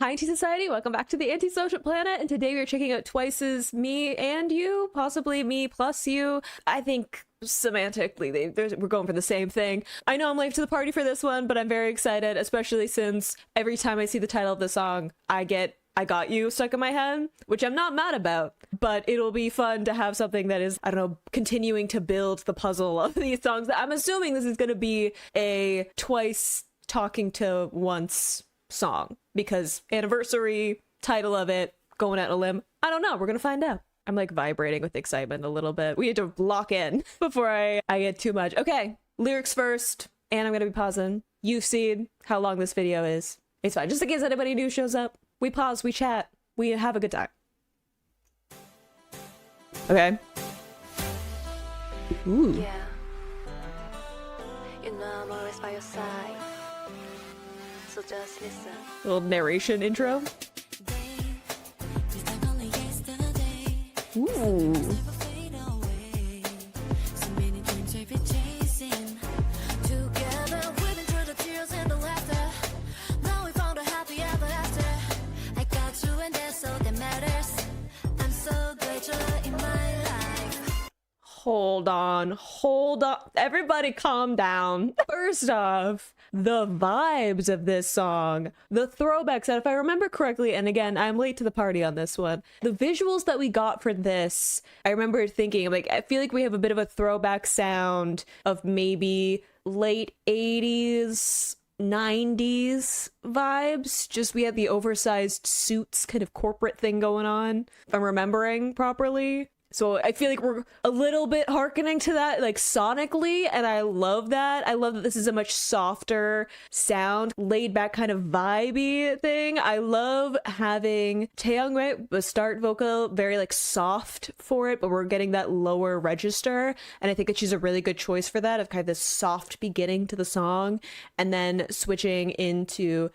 Hi, Anti-Society. Welcome back to the Antisocial Planet, and today we're checking out Twice's Me and You, possibly Me plus You. I think semantically we're going for the same thing. I know I'm late to the party for this one, but I'm very excited, especially since every time I see the title of the song, I get I Got You stuck in my head, which I'm not mad about, but it'll be fun to have something that is, I don't know, continuing to build the puzzle of these songs. I'm assuming this is going to be a Twice talking to once song, because anniversary, title of it, going out on a limb. I don't know, we're gonna find out. I'm like vibrating with excitement a little bit. We need to lock in before I get too much. Okay, lyrics first, and I'm gonna be pausing. You've seen how long this video is. It's fine, just in case anybody new shows up. We pause, we chat, we have a good time. Okay. Ooh. Yeah. You know I'm always by your side. So just listen. Little narration intro. Ooh. Hold on. Everybody calm down. First off, the vibes of this song, the throwbacks, and if I remember correctly, and again, I'm late to the party on this one, the visuals that we got for this, I remember thinking, like, I feel like we have a bit of a throwback sound of maybe late 80s, 90s vibes. Just we had the oversized suits kind of corporate thing going on, if I'm remembering properly. So I feel like we're a little bit hearkening to that, like sonically, and I love that. I love that this is a much softer sound, laid back kind of vibey thing. I love having Taeyong, right, the start vocal, very like soft for it, but we're getting that lower register, and I think that she's a really good choice for that, of kind of this soft beginning to the song, and then switching into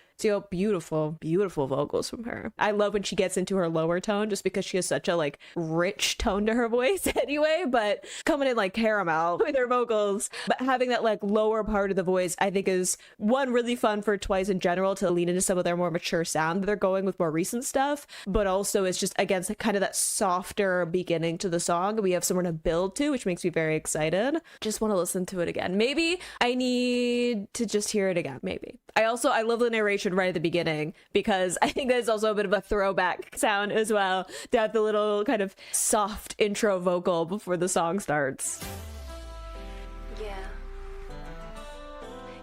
beautiful vocals from her. I love when she gets into her lower tone, just because she has such a like rich tone to her voice anyway, but coming in like caramel with her vocals. But having that like lower part of the voice, I think, is one, really fun for Twice in general to lean into some of their more mature sound that they're going with more recent stuff, but also it's just, again, kind of that softer beginning to the song. We have somewhere to build to, which makes me very excited. Just want to listen to it again. Maybe I need to just hear it again. Maybe. I love the narration right at the beginning, because I think that's also a bit of a throwback sound as well, to have the little kind of soft intro vocal before the song starts. Yeah.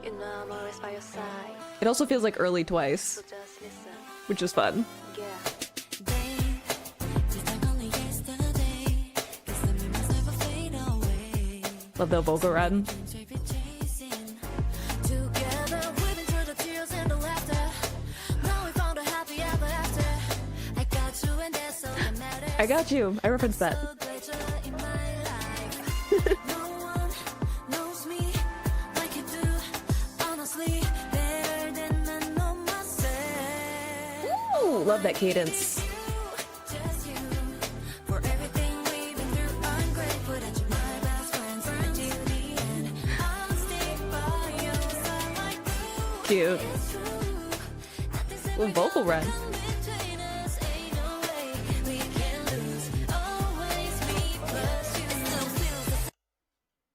You know I'm always by your side. It also feels like early Twice, So just listen. which is fun. Yeah. Love the vocal run. I got you. I referenced that. Ooh, love that cadence. Cute. Little vocal run.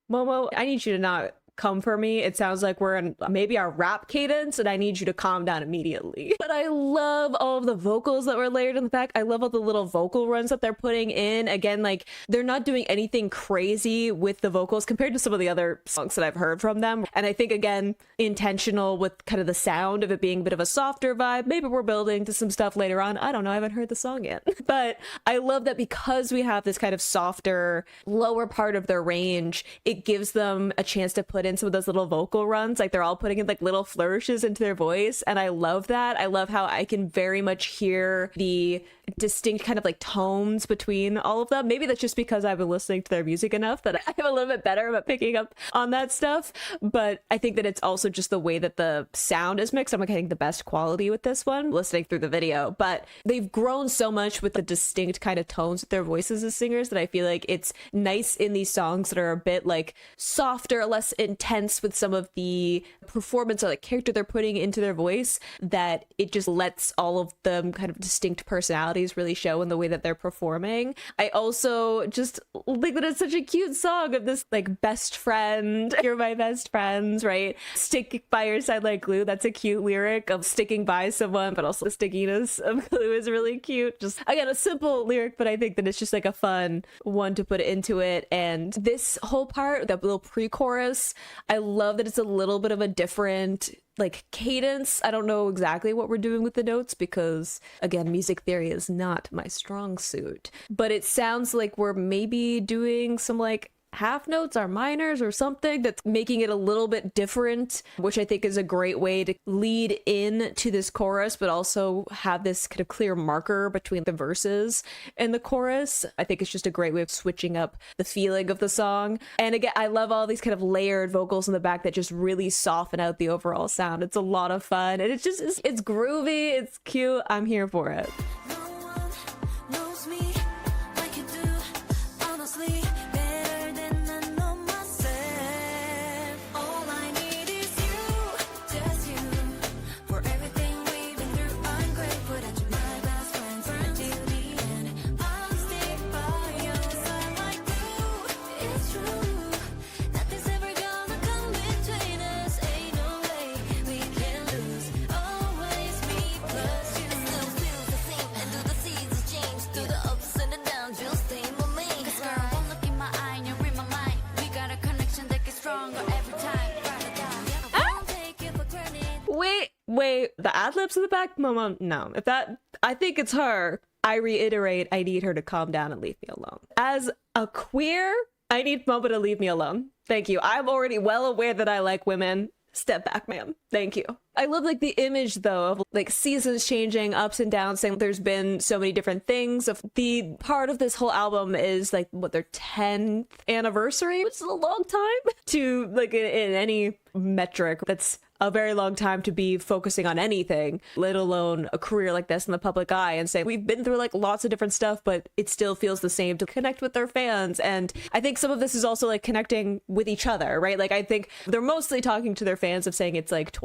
Momo, I need you to not come for me. It sounds like we're in maybe our rap cadence, and I need you to calm down immediately. But I love all of the vocals that were layered in the back. I love all the little vocal runs that they're putting in. Again, like, they're not doing anything crazy with the vocals compared to some of the other songs that I've heard from them. And I think, again, intentional with kind of the sound of it being a bit of a softer vibe. Maybe we're building to some stuff later on. I don't know. I haven't heard the song yet. But I love that because we have this kind of softer, lower part of their range, it gives them a chance to put in some of those little vocal runs. Like, they're all putting in like little flourishes into their voice, and I love that. I love how I can very much hear the distinct kind of like tones between all of them. Maybe that's just because I've been listening to their music enough that I'm a little bit better about picking up on that stuff. But I think that it's also just the way that the sound is mixed. I'm like getting the best quality with this one listening through the video, but they've grown so much with the distinct kind of tones with their voices as singers that I feel like it's nice in these songs that are a bit like softer, less intense with some of the performance or like character they're putting into their voice that it just lets all of them kind of distinct personalities really show in the way that they're performing. I also just think that it's such a cute song of this like best friend, you're my best friends, right? Stick by your side like glue. That's a cute lyric of sticking by someone, but also the stickiness of glue is really cute. Just again, a simple lyric, but I think that it's just like a fun one to put into it. And this whole part, that little pre-chorus, I love that it's a little bit of a different like cadence. I don't know exactly what we're doing with the notes because again, music theory is not my strong suit, but it sounds like we're maybe doing some like half notes or minors or something that's making it a little bit different, which I think is a great way to lead in to this chorus, but also have this kind of clear marker between the verses and the chorus. I think it's just a great way of switching up the feeling of the song. And again, I love all these kind of layered vocals in the back that just really soften out the overall sound. It's a lot of fun and it's groovy, it's cute. I'm here for it. Wait, the ad-libs in the back? Mama, no. If that, I think it's her. I reiterate, I need her to calm down and leave me alone. As a queer, I need Mama to leave me alone. Thank you. I'm already well aware that I like women. Step back, ma'am. Thank you. I love like the image though of like seasons changing, ups and downs, saying there's been so many different things. Of the part of this whole album is like what, their 10th anniversary, which is a long time to like in any metric. That's a very long time to be focusing on anything, let alone a career like this in the public eye, and say we've been through like lots of different stuff, but it still feels the same to connect with their fans. And I think some of this is also like connecting with each other, right? Like I think they're mostly talking to their fans of saying it's like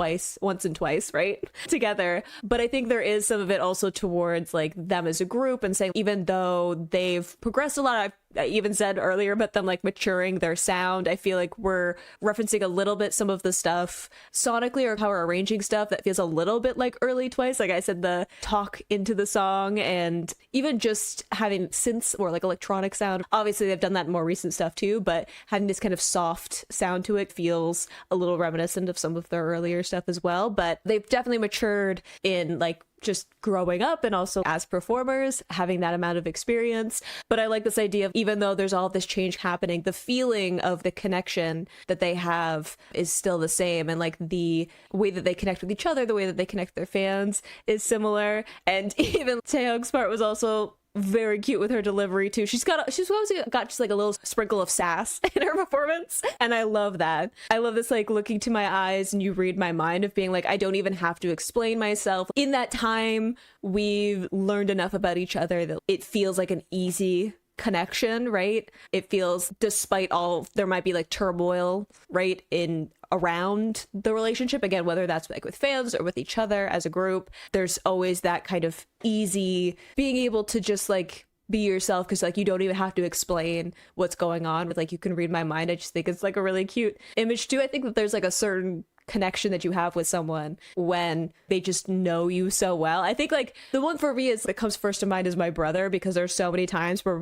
once and twice, right? Together. But I think there is some of it also towards like them as a group and saying, even though they've progressed a lot, I even said earlier about them like maturing their sound, I feel like we're referencing a little bit some of the stuff sonically or how we're arranging stuff that feels a little bit like early Twice. Like I said, the talk into the song and even just having synths or like electronic sound. Obviously they've done that in more recent stuff too, but having this kind of soft sound to it feels a little reminiscent of some of their earlier stuff as well. But they've definitely matured in like just growing up and also as performers, having that amount of experience. But I like this idea of even though there's all this change happening, the feeling of the connection that they have is still the same. And like the way that they connect with each other, the way that they connect with their fans is similar. And even Taehyung's part was also very cute with her delivery too. She's obviously got just like a little sprinkle of sass in her performance, and I love that. I love this like looking to my eyes and you read my mind of being like, I don't even have to explain myself. In that time, we've learned enough about each other that it feels like an easy connection, right? It feels, despite all, there might be like turmoil, right, in around the relationship, again, whether that's like with fans or with each other as a group, there's always that kind of easy being able to just like be yourself, because like you don't even have to explain what's going on with like you can read my mind. I just think it's like a really cute image too. I think that there's like a certain connection that you have with someone when they just know you so well. I think like the one for me is that comes first to mind is my brother, because there's so many times where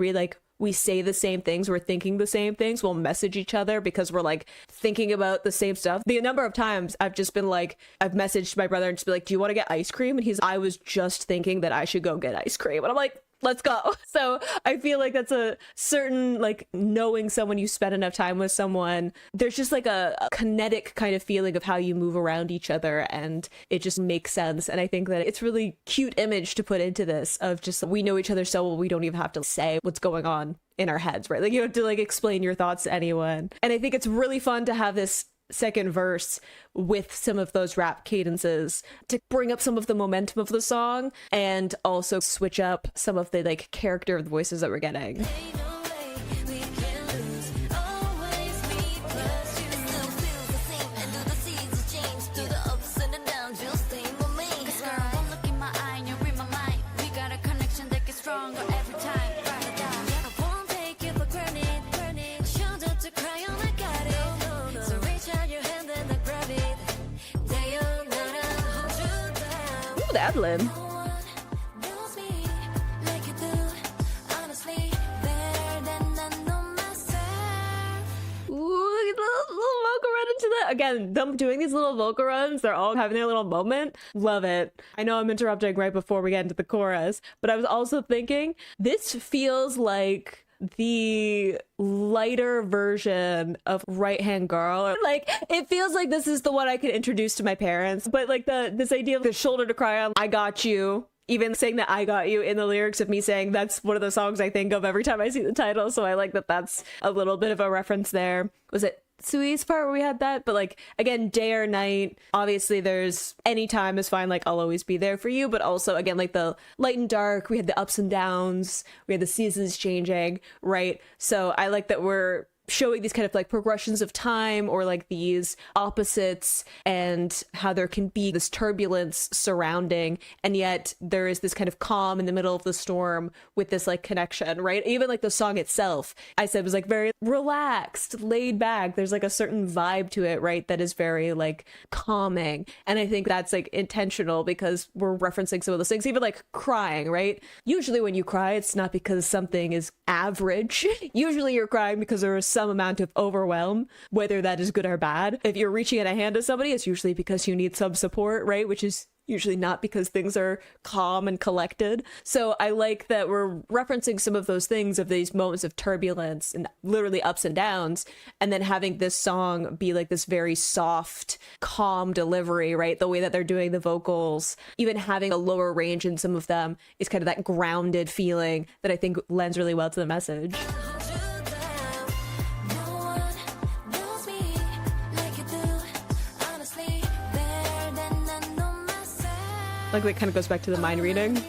we say the same things, we're thinking the same things, we'll message each other because we're like thinking about the same stuff. The number of times I've just been like, I've messaged my brother and just be like, do you want to get ice cream? And I was just thinking that I should go get ice cream. And I'm like, let's go. So I feel like that's a certain like knowing someone, you spend enough time with someone, there's just like a kinetic kind of feeling of how you move around each other, and it just makes sense. And I think that it's really cute image to put into this of just we know each other so well, we don't even have to say what's going on in our heads, right? Like you don't have to like explain your thoughts to anyone. And I think it's really fun to have this second verse with some of those rap cadences to bring up some of the momentum of the song and also switch up some of the like character of the voices that we're getting. Ooh, the ad-lib. Little vocal run into that. Again, them doing these little vocal runs, they're all having their little moment. Love it. I know I'm interrupting right before we get into the chorus, but I was also thinking this feels like the lighter version of Right Hand Girl. Like, it feels like this is the one I could introduce to my parents, but like this idea of the shoulder to cry on, I got you. Even saying that I got you in the lyrics of me saying that's one of the songs I think of every time I see the title. So I like that that's a little bit of a reference there. Was it Sui's part where we had that? But like, again, day or night, obviously there's any time is fine. Like, I'll always be there for you. But also, again, like the light and dark, we had the ups and downs, we had the seasons changing, right? So I like that we're showing these kind of like progressions of time, or like these opposites, and how there can be this turbulence surrounding, and yet there is this kind of calm in the middle of the storm with this like connection, right? Even like the song itself, I said, was like very relaxed, laid back. There's like a certain vibe to it, right? That is very like calming. And I think that's like intentional because we're referencing some of those things, even like crying, right? Usually when you cry, it's not because something is average. Usually you're crying because there is some amount of overwhelm, whether that is good or bad. If you're reaching out a hand to somebody, it's usually because you need some support, right? Which is usually not because things are calm and collected. So I like that we're referencing some of those things, of these moments of turbulence and literally ups and downs, and then having this song be like this very soft, calm delivery, right? The way that they're doing the vocals, even having a lower range in some of them, is kind of that grounded feeling that I think lends really well to the message. Like, that kind of goes back to the mind reading.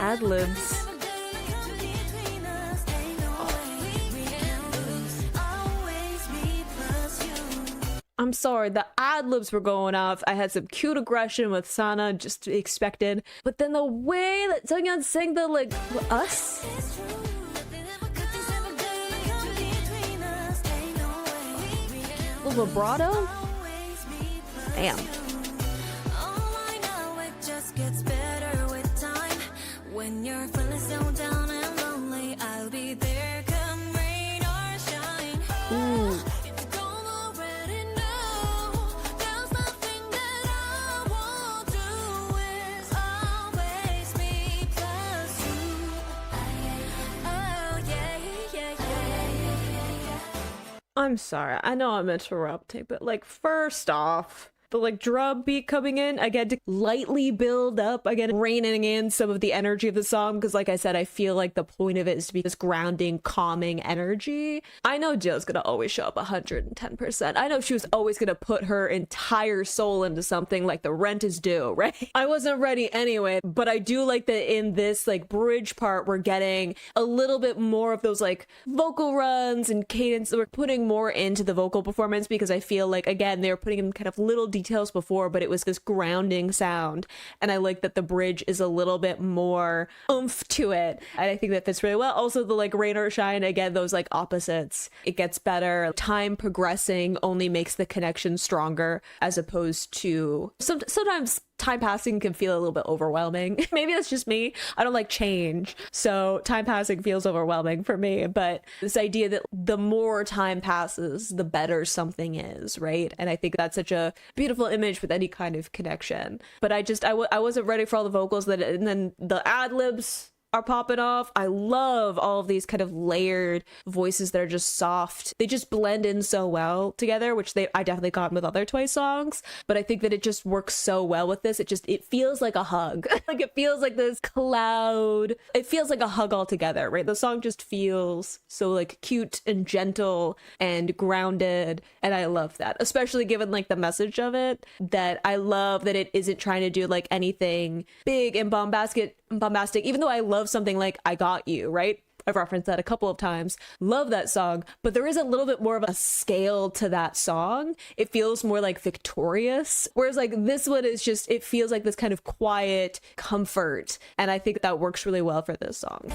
Ad-libs. I'm sorry, the ad-libs were going off. I had some cute aggression with Sana, just expected. But then the way that Seungyeon sang the, like, us? A little vibrato? Damn. When you're feeling so down and lonely, I'll be there, come rain or shine. Ooh. I'm sorry, I know I'm interrupting, but like, first off, the like drum beat coming in again to lightly build up, again reining in some of the energy of the song, because like I said, I feel like the point of it is to be this grounding, calming energy. I know Jill's gonna always show up 110%. I know she was always gonna put her entire soul into something, like the rent is due, right? I wasn't ready anyway, but I do like that in this like bridge part we're getting a little bit more of those like vocal runs and cadence. We're putting more into the vocal performance, because I feel like, again, they were putting in kind of little details before, but it was this grounding sound, and I like that the bridge is a little bit more oomph to it, and I think that fits really well. Also, the like rain or shine, again, those like opposites, it gets better. Time progressing only makes the connection stronger, as opposed to sometimes time passing can feel a little bit overwhelming. Maybe that's just me. I don't like change, so time passing feels overwhelming for me. But this idea that the more time passes, the better something is, right? And I think that's such a beautiful image with any kind of connection. But I wasn't ready for all the vocals, and then the ad-libs are popping off. I love all of these kind of layered voices that are just soft. They just blend in so well together, which I definitely got with other Twice songs, but I think that it just works so well with this. It feels like a hug. Like, it feels like this cloud. It feels like a hug altogether, right? The song just feels so like cute and gentle and grounded, and I love that, especially given like the message of it, that I love that it isn't trying to do like anything big and bombastic, even though I love something like I Got You, right? I've referenced that a couple of times. Love that song, but there is a little bit more of a scale to that song. It feels more like victorious, whereas like this one is just, it feels like this kind of quiet comfort, and I think that works really well for this song.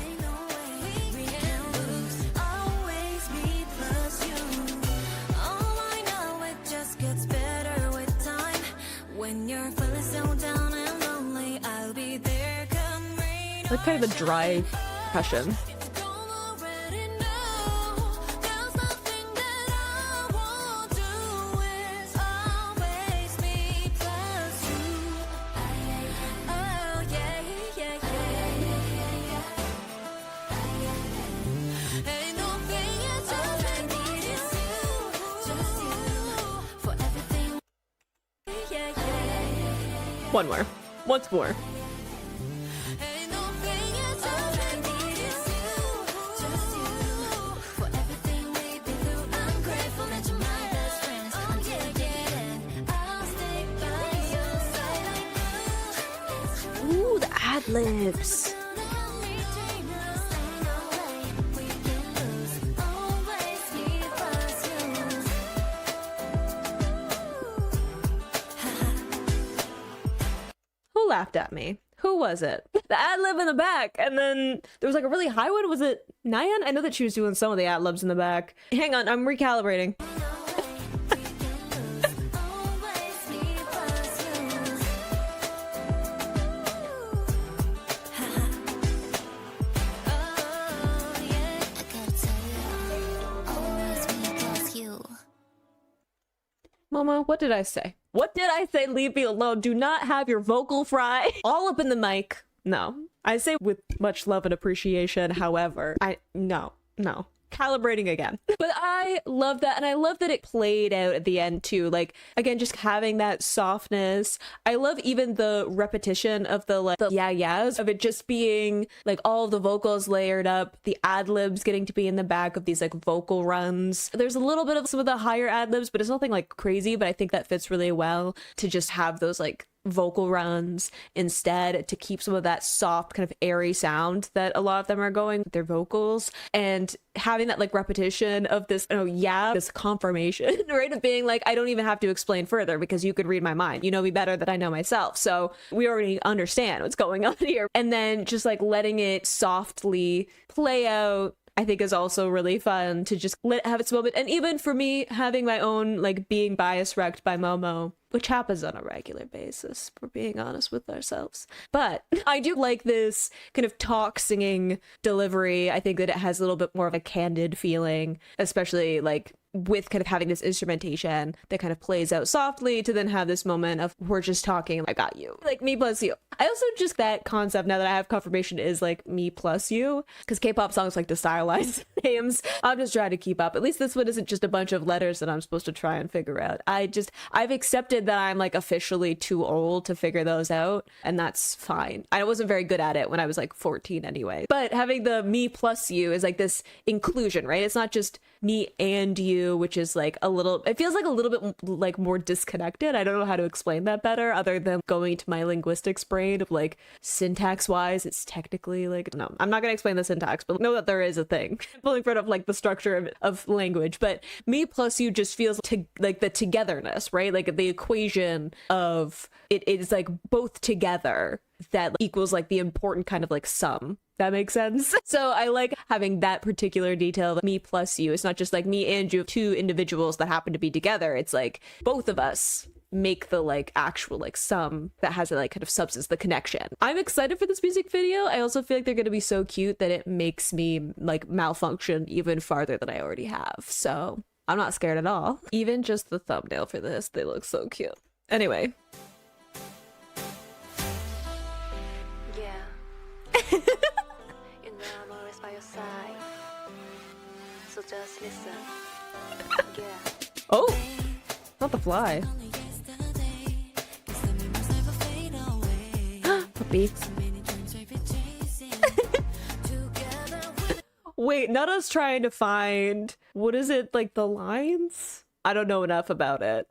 Like kind of the dry percussion. One more. Once more. Ooh, the ad-libs. Who laughed at me? Who was it? The ad-lib in the back, and then there was like a really high one. Was it Nyan? I know that she was doing some of the ad-libs in the back. Hang on, I'm recalibrating. Mama, what did I say? What did I say? Leave me alone. Do not have your vocal fry all up in the mic. No. I say with much love and appreciation, however, no. Calibrating again. But I love that, and I love that it played out at the end too. Like, again, just having that softness. I love even the repetition of the yeah-yeahs, of it just being like all of the vocals layered up, the ad-libs getting to be in the back of these like vocal runs. There's a little bit of some of the higher ad-libs, but it's nothing like crazy, but I think that fits really well to just have those like vocal runs instead, to keep some of that soft kind of airy sound that a lot of them are going with their vocals, and having that like repetition of this this confirmation, right, of being like, I don't even have to explain further because you could read my mind, you know me better than I know myself, so we already understand what's going on here. And then just like letting it softly play out, I think is also really fun to just have its moment. And even for me, having my own like being bias wrecked by Momo, which happens on a regular basis, if we're being honest with ourselves. But I do like this kind of talk singing delivery. I think that it has a little bit more of a candid feeling, especially like with kind of having this instrumentation that kind of plays out softly to then have this moment of we're just talking, I got you, like me plus you. I also just, that concept, now that I have confirmation, is like me plus you, because K-pop songs like to stylize names. I'm just trying to keep up. At least this one isn't just a bunch of letters that I'm supposed to try and figure out. I've accepted that I'm like officially too old to figure those out, and that's fine. I wasn't very good at it when I was like 14 anyway. But having the me plus you is like this inclusion, right? It's not just me and you, which is like it feels like a little bit like more disconnected. I don't know how to explain that better other than going to my linguistics brain of like syntax wise, it's technically like, no, I'm not gonna explain the syntax, but know that there is a thing pulling front of like the structure of language. But me plus you just feels like the togetherness, right? Like the equation of it is like both together that equals like the important kind of like sum. That makes sense. So I like having that particular detail of me plus you. It's not just like me and you, two individuals that happen to be together. It's like both of us make the like actual like sum that has a like kind of substance, the connection. I'm excited for this music video. I also feel like they're gonna be so cute that it makes me like malfunction even farther than I already have. So I'm not scared at all. Even just the thumbnail for this, they look so cute. Anyway. Yeah. You know I'm always by your side. So just listen. Yeah. Oh, not the fly. Puppy. Wait, not us trying to find, what is it, like the lines? I don't know enough about it.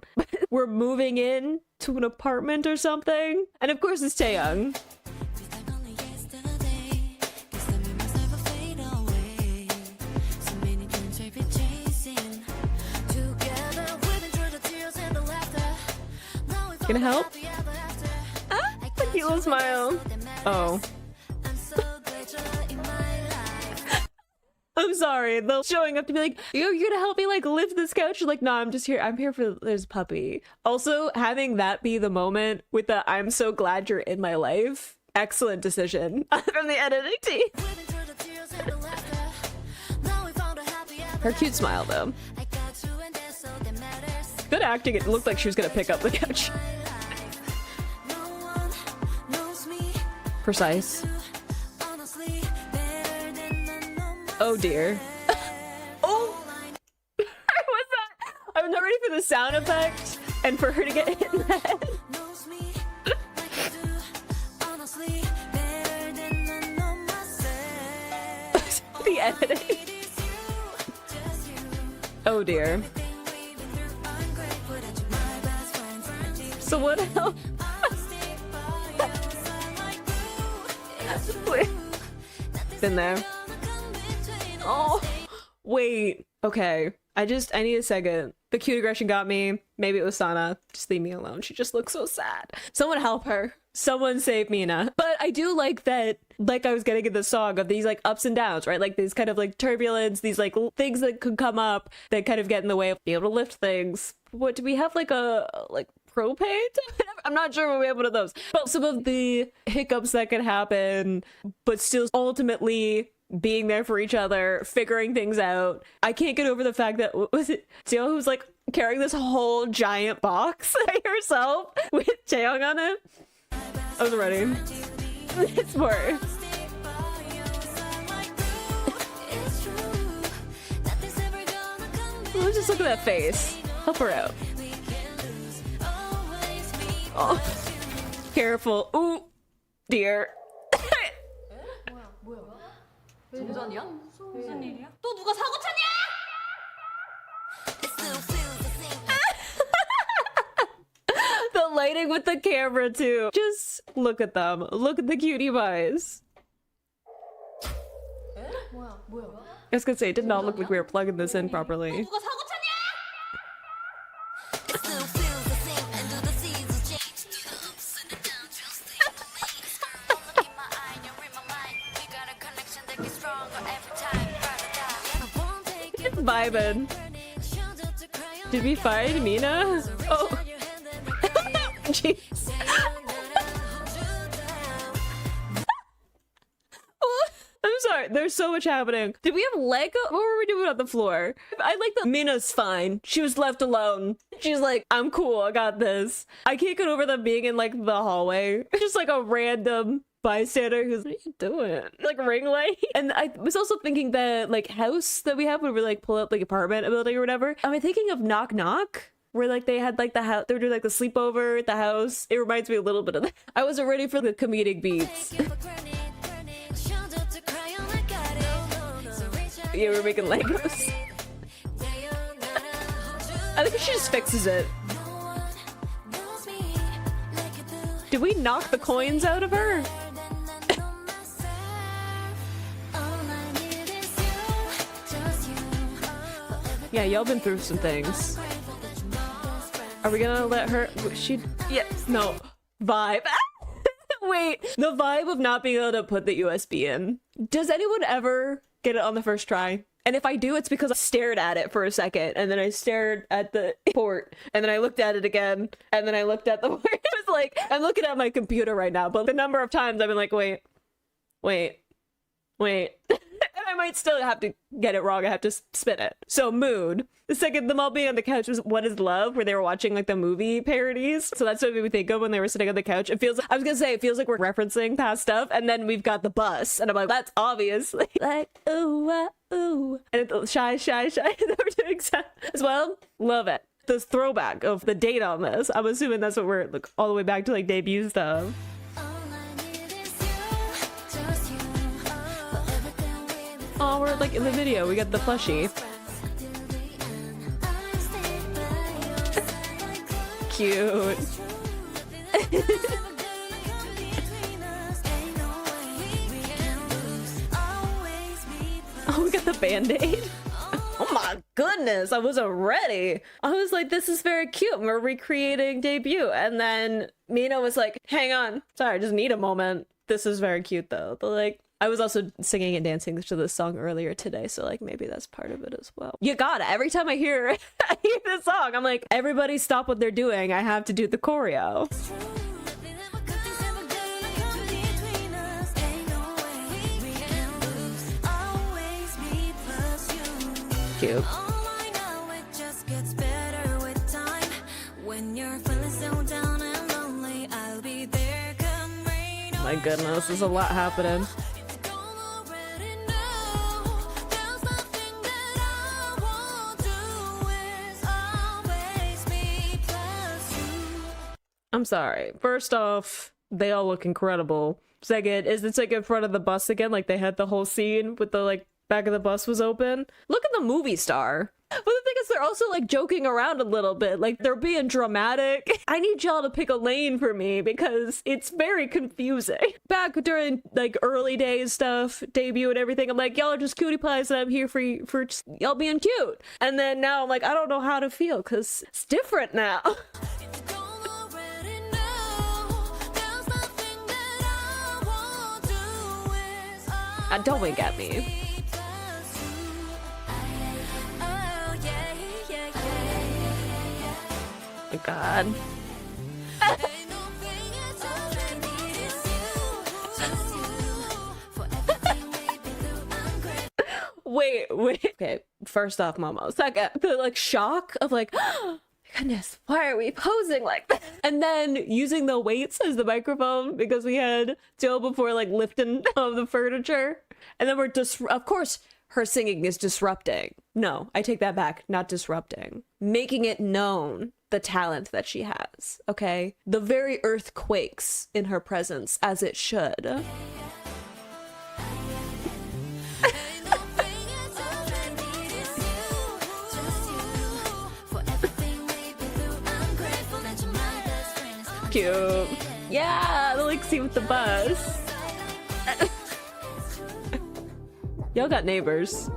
We're moving in to an apartment or something. And of course it's Taeyang. Gonna help? Ah, the cute little smile. Oh. I'm sorry. They're showing up to be like, you're gonna help me like lift this couch? You're like, no, I'm just here. I'm here for this puppy. Also, having that be the moment with the I'm so glad you're in my life. Excellent decision from the editing team. Her cute smile though. Good acting. It looked like she was gonna pick up the couch. Precise. Oh dear. Oh! What's that? I'm not ready for the sound effect and for her to get hit in the head. The editing. Oh dear. So what else? Been there. Oh, wait. Okay. I need a second. The cute aggression got me. Maybe it was Sana. Just leave me alone. She just looks so sad. Someone help her. Someone save Mina. But I do like that, like I was getting in the song, of these like ups and downs, right? Like these kind of like turbulence, these like things that could come up that kind of get in the way of being able to lift things. What do we have, like a propane? I'm not sure when we have one of those. But some of the hiccups that could happen, but still ultimately being there for each other, figuring things out. I can't get over the fact that, was it Seo who's like carrying this whole giant box herself with Taeyong on it? I was ready. It's worse. Let's just look at that face. Help her out. Oh, careful. Ooh, dear. 동전이야? 무슨 일이야? 또 누가 사고 쳤냐? The lighting with the camera too. Just look at them. Look at the cutie pies. I was gonna say, it did not look like we were plugging this in properly. 누가 사고 쳤냐? Vibing. Did we find Mina? Oh. Jeez. I'm sorry, there's so much happening. Did we have Lego? What were we doing on the floor? I like that Mina's fine. She was left alone. She's like, I'm cool, I got this. I can't get over them being in like the hallway. Just like a random bystander who's, what are you doing? Like ring light. And I was also thinking that like house that we have when we like pull up like apartment building or whatever. Am I thinking of Knock Knock? Where like they had like the house, they were doing like the sleepover at the house. It reminds me a little bit of that. I wasn't ready for the comedic beats. Yeah, we're making Legos. I think she just fixes it. Did we knock the coins out of her? Yeah, y'all been through some things. Are we gonna let her? Yes. No. Vibe. Wait. The vibe of not being able to put the USB in. Does anyone ever get it on the first try? And if I do, it's because I stared at it for a second, and then I stared at the port, and then I looked at it again, and then I looked at the port. It was like, I'm looking at my computer right now, but the number of times I've been like, wait. And I might still have to get it wrong. I have to spin it. So mood. The second, them all being on the couch was What Is Love, where they were watching like the movie parodies. So that's what made me think of when they were sitting on the couch. It feels, I was gonna say, it feels like we're referencing past stuff. And then we've got the bus. And I'm like, that's obviously like, ooh, ooh. And it's shy. They were doing as well. Love it. This throwback of the date on this. I'm assuming that's what we're like all the way back to like debut stuff. Oh, we're like in the video. We got the plushie. Cute. Oh, we got the band-aid. Oh my goodness, I wasn't ready. I was like, this is very cute. We're recreating debut. And then Mina was like, hang on. Sorry, I just need a moment. This is very cute though. But like, I was also singing and dancing to this song earlier today, so like maybe that's part of it as well. You got it. Every time I hear this song, I'm like, everybody stop what they're doing. I have to do the choreo. Cute. My goodness, there's a lot happening. I'm sorry. First off, they all look incredible. Second, is it's like in front of the bus again, like they had the whole scene with the like back of the bus was open. Look at the movie star. But the thing is, they're also like joking around a little bit, like they're being dramatic. I need y'all to pick a lane for me because it's very confusing. Back during like early days stuff, debut and everything, I'm like, y'all are just cutie pies and I'm here for y'all being cute. And then now I'm like, I don't know how to feel because it's different now. Don't wink at me. Oh God. Wait. Okay, first off, Momo. Second, the like shock of like, oh, goodness, why are we posing like that? And then using the weights as the microphone because we had Jill before like lifting of the furniture. And then we're just, of course, her singing is disrupting. No, I take that back. Not disrupting. Making it known the talent that she has, okay? The very earth quakes in her presence, as it should. Cute. Yeah, the like scene with the bus. Y'all got neighbors.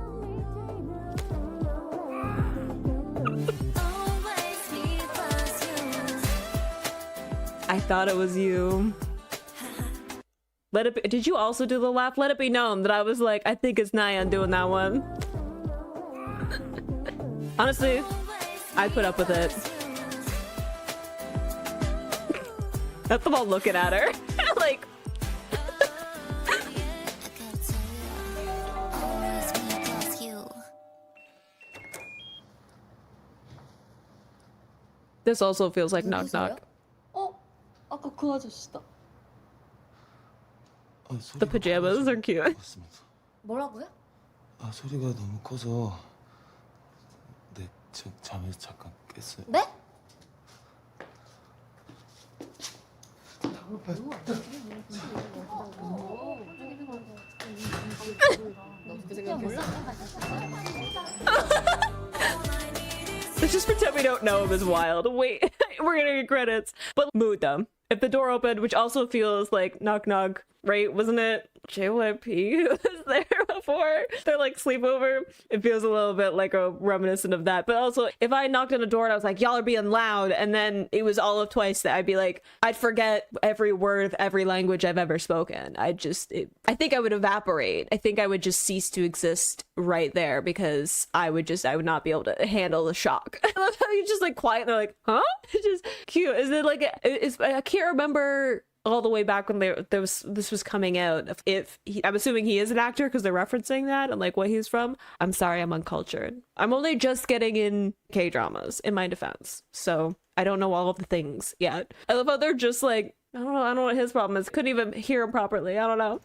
I thought it was you. Let it be. Did you also do the laugh? Let it be known that I was like, I think it's Nyan doing that one. Honestly, I'd put up with it. That's them all looking at her. Like, this also feels like knock knock. 아까 그 아저씨다. The pajamas are cute. 뭐라고요? 아, 소리가 너무 커서 내 잠에서 잠깐 깼어요. 네? Let's just pretend we don't know him as wild. Wait, we're gonna get credits. But mood them. If the door opened, which also feels like knock knock, right? Wasn't it JYP was there before? They're like sleepover. It feels a little bit like a reminiscent of that. But also, if I knocked on a door and I was like, y'all are being loud, and then it was all of twice, that I'd be like, I'd forget every word of every language I've ever spoken. I think I would evaporate. I think I would just cease to exist right there because I would not be able to handle the shock. I love how you just like quiet and they're like, huh? It's just cute. Is it like, I can't remember all the way back when this was coming out. I'm assuming he is an actor because they're referencing that and like what he's from. I'm sorry, I'm uncultured. I'm only just getting in K-dramas in my defense, so I don't know all of the things yet. I love how they're just like, I don't know what his problem is. Couldn't even hear him properly. I don't know.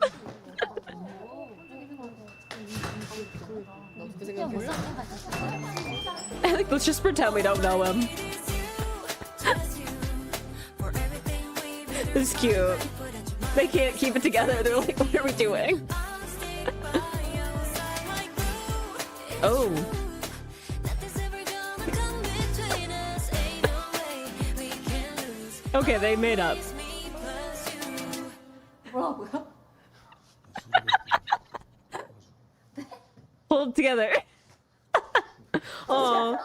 I think let's just pretend we don't know him. It's cute. They can't keep it together. They're like, what are we doing? Oh. Okay, they made up. 뭐라고요? Hold it together. Oh.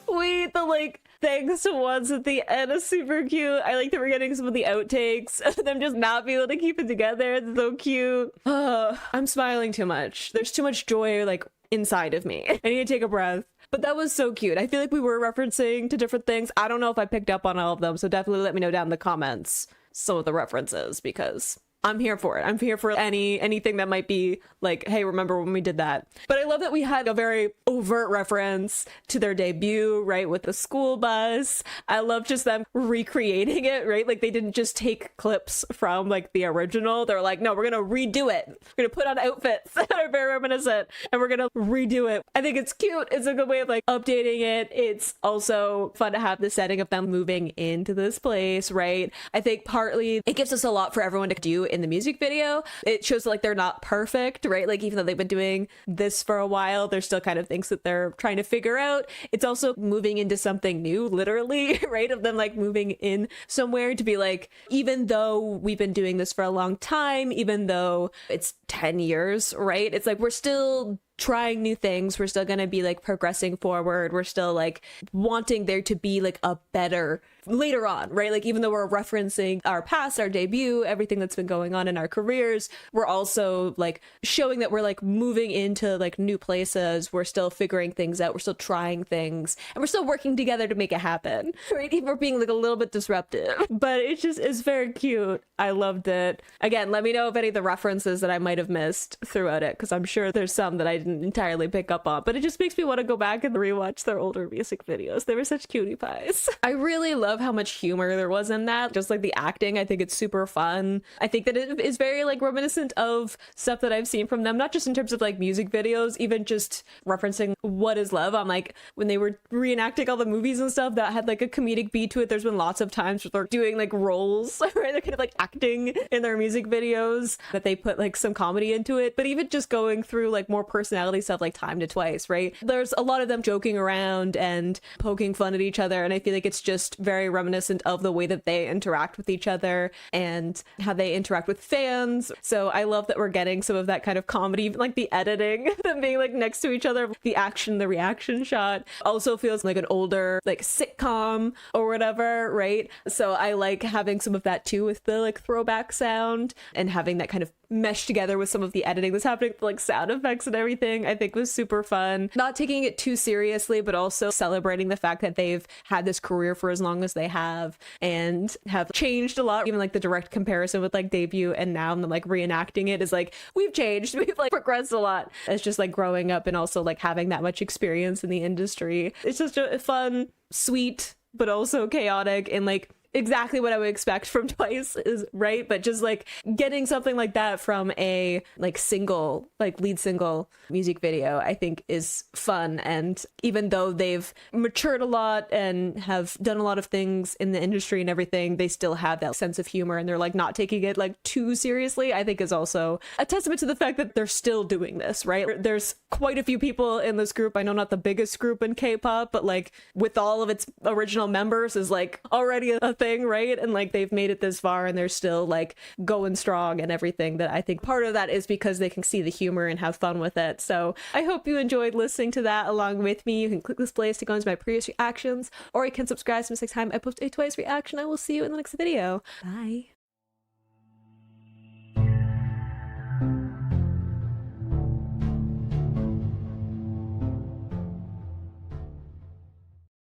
Wait, the like thanks to ones at the end is super cute. I like that we're getting some of the outtakes of them just not being able to keep it together. It's so cute. I'm smiling too much. There's too much joy like inside of me. I need to take a breath. But that was so cute. I feel like we were referencing to different things. I don't know if I picked up on all of them, so definitely let me know down in the comments some of the references, because I'm here for it. I'm here for anything that might be like, hey, remember when we did that? But I love that we had a very overt reference to their debut, right, with the school bus. I love just them recreating it, right? Like they didn't just take clips from like the original. They're like, no, we're gonna redo it. We're gonna put on outfits that are very reminiscent and we're gonna redo it. I think it's cute. It's a good way of like updating it. It's also fun to have the setting of them moving into this place, right? I think partly it gives us a lot for everyone to do in the music video. It shows like they're not perfect, right? Like even though they've been doing this for a while, there's still kind of things that they're trying to figure out. It's also moving into something new, literally, right? Of them like moving in somewhere to be like, even though we've been doing this for a long time, even though it's 10 years, right? It's like we're still trying new things. We're still going to be like progressing forward. We're still like wanting there to be like a better later on, right? Like even though we're referencing our past, our debut, everything that's been going on in our careers, we're also like showing that we're like moving into like new places. We're still figuring things out. We're still trying things and we're still working together to make it happen, right? Even we're being like a little bit disruptive, but it's very cute. I loved it. Again, let me know if any of the references that I might have missed throughout it, because I'm sure there's some that I didn't entirely pick up on, but it just makes me want to go back and rewatch their older music videos. They were such cutie pies. I really love how much humor there was in that. Just like the acting, I think it's super fun. I think that it is very like reminiscent of stuff that I've seen from them, not just in terms of like music videos, even just referencing What Is Love. I'm like, when they were reenacting all the movies and stuff that had like a comedic beat to it, there's been lots of times where they're doing like roles, right? They're kind of like acting in their music videos, that they put like some comedy into it. But even just going through like more personality stuff like Time to Twice, right? There's a lot of them joking around and poking fun at each other, and I feel like it's just very reminiscent of the way that they interact with each other and how they interact with fans. So I love that we're getting some of that kind of comedy, like the editing, them being like next to each other, the action, the reaction shot also feels like an older like sitcom or whatever, right? So I like having some of that too with the like throwback sound, and having that kind of mesh together with some of the editing that's happening, like sound effects and everything, I think was super fun. Not taking it too seriously, but also celebrating the fact that they've had this career for as long as they have and have changed a lot. Even like the direct comparison with like debut and now and like reenacting it is like, we've changed, we've like progressed a lot. It's just like growing up and also like having that much experience in the industry. It's just a fun, sweet, but also chaotic and like exactly what I would expect from Twice, is right, but just like getting something like that from a like single, like lead single music video, I think is fun. And even though they've matured a lot and have done a lot of things in the industry and everything, they still have that sense of humor and they're like not taking it like too seriously, I think is also a testament to the fact that they're still doing this, right? There's quite a few people in this group. I know not the biggest group in K-pop, but like with all of its original members is like already a thing, right? And like they've made it this far and they're still like going strong and everything. That I think part of that is because they can see the humor and have fun with it. So I hope you enjoyed listening to that along with me. You can click this playlist to go into my previous reactions, or you can subscribe so next time I post a Twice reaction. I will see you in the next video. Bye.